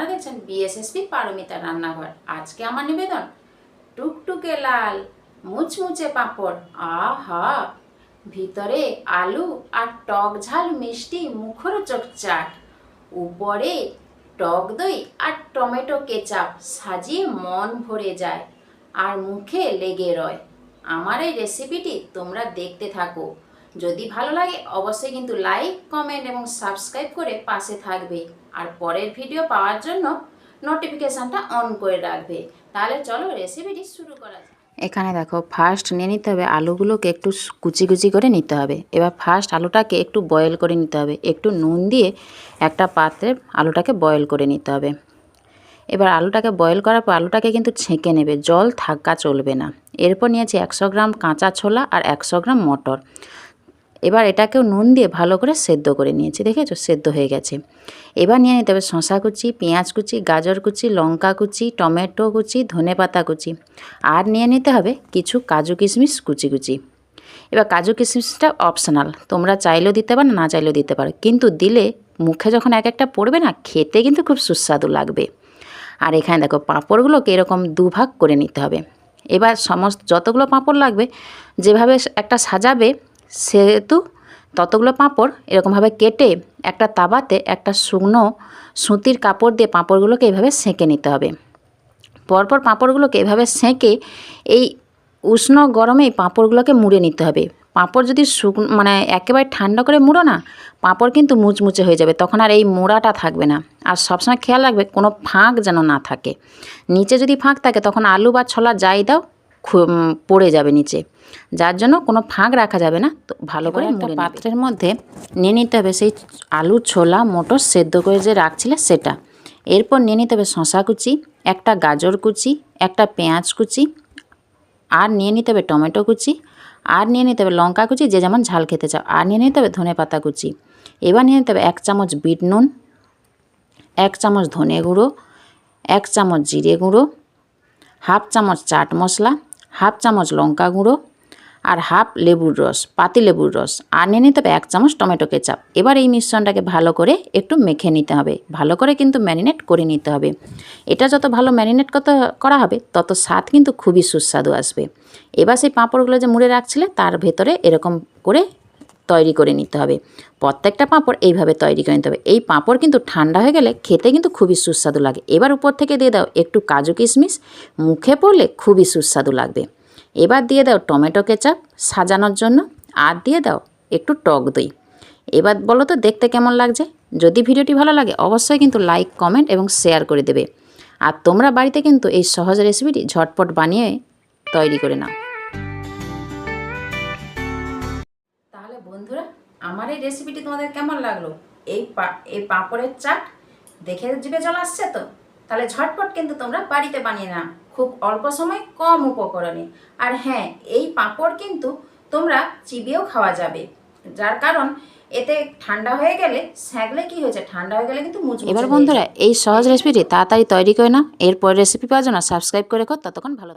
আপনারা দেখছেন বিএসএসপি পারমিতা রান্নাঘর। আজকে আমার নিবেদন টুকটুকে লাল মুচমুচে পাঁপড়। আহা, ভিতরে আলু আর টক ঝাল মিষ্টি মুখরোচক চাট, উপরে টক দই আর টমেটো কেচাপ সাজিয়ে মন ভরে যায় আর মুখে লেগে রয়। আমার এই রেসিপিটি তোমরা দেখতে থাকো। যদি ভালো লাগে অবশ্যই কিন্তু লাইক, কমেন্ট এবং সাবস্ক্রাইব করে পাশে থাকবে আর পরের ভিডিও পাওয়ার জন্য নোটিফিকেশানটা অন করে রাখবে। তাহলে চলো রেসিপিটি শুরু করা যাক। এখানে দেখো, ফার্স্ট নিয়ে নিতে হবে আলুগুলোকে একটু কুচি কুচি করে নিতে হবে। এবার ফার্স্ট আলুটাকে একটু বয়েল করে নিতে হবে। একটু নুন দিয়ে একটা পাত্রে আলুটাকে বয়েল করে নিতে হবে। এবার আলুটাকে বয়েল করার পর আলুটাকে কিন্তু ছেঁকে নেবে, জল থাকা চলবে না। এরপর নিয়েছি 100 গ্রাম কাঁচা ছোলা আর 100 গ্রাম মটর। এবার এটাকেও নুন দিয়ে ভালো করে সেদ্ধ করে নিয়েছি, দেখেছো সেদ্ধ হয়ে গেছে। এবার নিয়ে নিতে হবে শসা কুচি, পেঁয়াজ কুচি, গাজর কুচি, লঙ্কা কুচি, টমেটো কুচি, ধনেপাতা কুচি, আর নিয়ে নিতে হবে কিছু কাজু কিশমিশ কুচি কুচি। এবার কাজু কিশমিশটা অপশনাল, তোমরা চাইলেও দিতে পারো না চাইলেও দিতে পারো, কিন্তু দিলে মুখে যখন এক একটা পড়বে না, খেতে কিন্তু খুব সুস্বাদু লাগবে। আর এখানে দেখো, পাঁপড়গুলোকে এরকম দুভাগ করে নিতে হবে। এবার সমস্ত যতগুলো পাঁপড় লাগবে, যেভাবে একটা সাজাবে সেহেতু ততগুলো পাঁপড় এরকমভাবে কেটে একটা তাওয়াতে একটা শুকনো সুতির কাপড় দিয়ে পাঁপড়গুলোকে এভাবে সেঁকে নিতে হবে। পরপর পাঁপড়গুলোকে এভাবে সেঁকে এই উষ্ণ গরমেই পাঁপড়গুলোকে মুড়ে নিতে হবে। পাঁপড় যদি মানে একেবারে ঠান্ডা করে মুড়ো না, পাঁপড় কিন্তু মুচমুচে হয়ে যাবে, তখন আর এই মোড়াটা থাকবে না। আর সবসময় খেয়াল রাখবে কোনো ফাঁক যেন না থাকে। নিচে যদি ফাঁক থাকে তখন আলু বা ছোলা যাই দাও পড়ে যাবে নিচে, যার জন্য কোনো ফাঁক রাখা যাবে না। তো ভালো করে একটা পাত্রের মধ্যে নিয়ে নিতে হবে সেই আলু, ছোলা, মটর সেদ্ধ করে যে রাখছিলে সেটা। এরপর নিয়ে নিতে হবে শসা কুচি, একটা গাজর কুচি, একটা পেঁয়াজ কুচি, আর নিয়ে নিতে হবে টমেটো কুচি, আর নিয়ে নিতে হবে লঙ্কা কুচি যে যেমন ঝাল খেতে চাও, আর নিয়ে নিতে হবে ধনেপাতা কুচি। এবার নিয়ে নিতে হবে 1 চামচ বিট নুন, 1 চামচ ধনে গুঁড়ো, 1 চামচ জিরে গুঁড়ো, হাফ চামচ চাট মশলা, হাফ চামচ লঙ্কা গুঁড়ো, আর হাফ লেবুর রস, পাতি লেবুর রস, আর নিয়ে নিতে হবে 1 চামচ টমেটো কেচাপ। এবার এই মিশ্রণটাকে ভালো করে একটু মেখে নিতে হবে, ভালো করে কিন্তু ম্যারিনেট করে নিতে হবে। এটা যত ভালো ম্যারিনেট করা হবে তত স্বাদ কিন্তু খুবই সুস্বাদু আসবে। এবার সেই পাঁপড়গুলো যে মুড়ে রাখছিলে তার ভেতরে এরকম করে তৈরি করে নিতে হবে। প্রত্যেকটা পাঁপড় এইভাবে তৈরি করে নিতে হবে। এই পাঁপড় কিন্তু ঠান্ডা হয়ে গেলে খেতে কিন্তু খুবই সুস্বাদু লাগে। এবার উপর থেকে দিয়ে দাও একটু কাজু কিশমিশ, মুখে পড়লে খুবই সুস্বাদু লাগবে। এবার দিয়ে দাও টমেটো কেচাপ সাজানোর জন্য, আর দিয়ে দাও একটু টক দই। এবার বলো তো দেখতে কেমন লাগছে। যদি ভিডিওটি ভালো লাগে অবশ্যই কিন্তু লাইক, কমেন্ট এবং শেয়ার করে দেবে। আর তোমরা বাড়িতে কিন্তু এই সহজ রেসিপিটি ঝটপট বানিয়ে তৈরি করে নাও। তাহলে বন্ধুরা, আমার এই রেসিপিটি তোমাদের কেমন লাগলো? এই পাঁপড়ের চাট দেখে জিভে জল আসছে তো? তাহলে ঝটপট কিন্তু তোমরা বাড়িতে বানিয়ে নাও, খুব অল্প সময় কম উপকরণে। আর হ্যাঁ, এই পাঁপড় কিন্তু তোমরা চিবিয়েও খাওয়া যাবে, যার কারণ এতে ঠান্ডা হয়ে গেলে সেঁকলে কি হয়েছে, ঠান্ডা হয়ে গেলে কিন্তু মুচমুচে। এবার বন্ধুরা, এই সহজ রেসিপিটি তাড়াতাড়ি তৈরি করে নাও। এরপর রেসিপি পাওয়ার জন্য সাবস্ক্রাইব করে রেখো। ততক্ষণ ভালো।